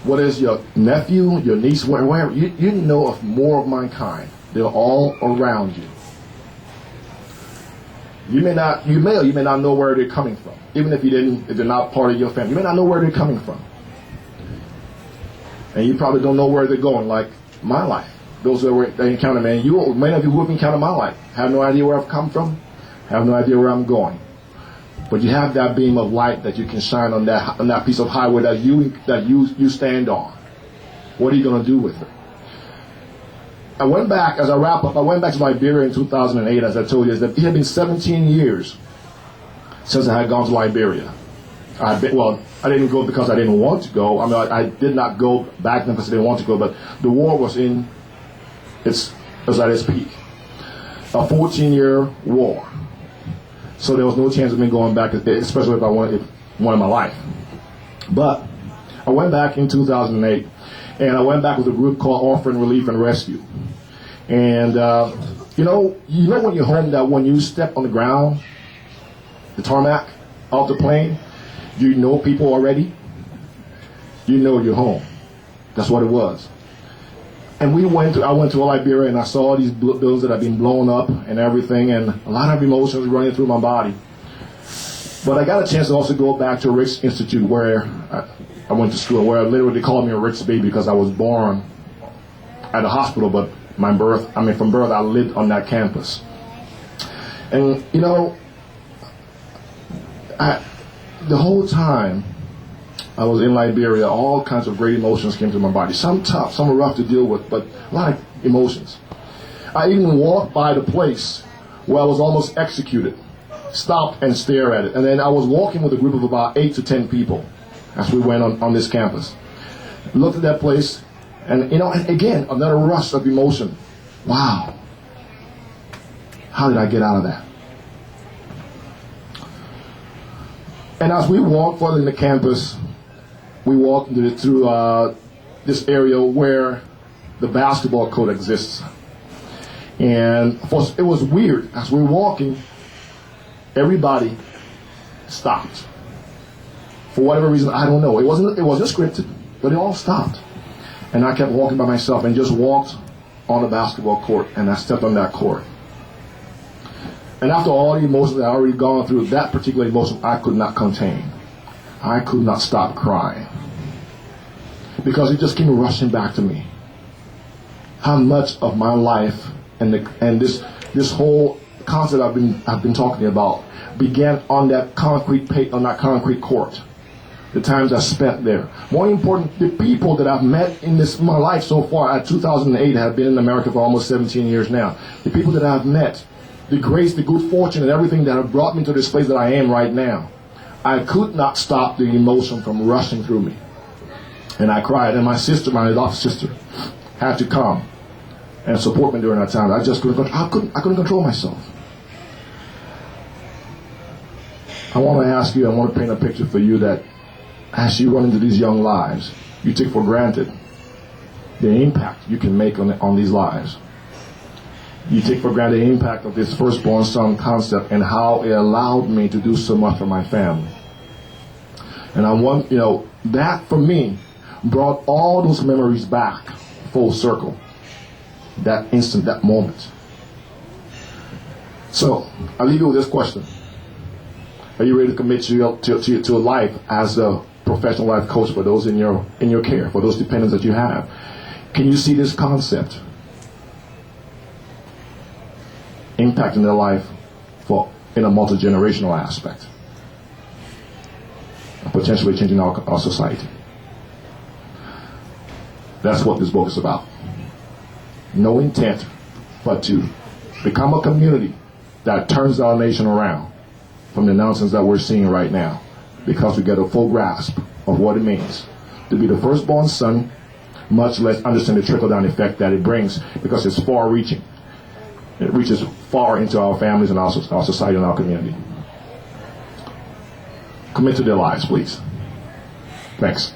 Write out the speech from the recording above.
What is your nephew, your niece, wherever, you know of more of mankind. They're all around you. You may or you may not know where they're coming from. Even if they're not part of your family, you may not know where they're coming from. And you probably don't know where they're going, like my life. Those that encounter me, and many of you who have encountered my life have no idea where I've come from, have no idea where I'm going. But you have that beam of light that you can shine on that piece of highway that you stand on. What are you going to do with it? I went back, as I wrap up, I went back to Liberia in 2008, as I told you. It had been 17 years since I had gone to Liberia. I didn't go because I didn't want to go. I mean, I did not go back then because I didn't want to go, but the war was at its peak. A 14-year war. So there was no chance of me going back, especially if I wanted my life. But I went back in 2008, and I went back with a group called Orphan Relief and Rescue. And you know when you're home, that when you step on the ground, the tarmac, off the plane, you know people already. You know you're home. That's what it was. And I went to Liberia, and I saw these buildings that had been blown up and everything, and a lot of emotions running through my body. But I got a chance to also go back to Rick's Institute, where I went to school, where literally they called me a Rick's baby because I was born at a hospital, but from birth I lived on that campus. And the whole time I was in Liberia, all kinds of great emotions came to my body. Some tough, some rough to deal with, but a lot of emotions. I even walked by the place where I was almost executed, stopped and stared at it. And then I was walking with a group of about 8 to 10 people as we went on this campus. Looked at that place, and and again, another rush of emotion. Wow. How did I get out of that? And as we walked further in the campus, we walked through this area where the basketball court exists. And it was weird. As we were walking, everybody stopped. For whatever reason, I don't know. It wasn't scripted, but it all stopped. And I kept walking by myself and just walked on the basketball court, and I stepped on that court. And after all the emotions that I had already gone through, that particular emotion I could not contain. I could not stop crying. Because it just came rushing back to me. How much of my life and this whole concept I've been talking about began on that concrete court. The times I spent there. More important, the people that I've met in my life so far. At 2008, I have been in America for almost 17 years now. The people that I've met, the grace, the good fortune, and everything that have brought me to this place that I am right now. I could not stop the emotion from rushing through me. And I cried, and my adopted sister, had to come and support me during that time. I couldn't control myself. I want to ask you, I want to paint a picture for you that as you run into these young lives, you take for granted the impact you can make on these lives. You take for granted the impact of this firstborn son concept and how it allowed me to do so much for my family. And I want, that for me brought all those memories back full circle. That instant, that moment. So, I'll leave you with this question. Are you ready to commit to a life as a professional life coach for those in your care, for those dependents that you have? Can you see this concept impacting their life in a multi-generational aspect, and potentially changing our society? That's what this book is about. No intent but to become a community that turns our nation around from the nonsense that we're seeing right now, because we get a full grasp of what it means to be the firstborn son, much less understand the trickle-down effect that it brings, because it's far-reaching. It reaches far into our families and our society and our community. Commit to their lives, please. Thanks.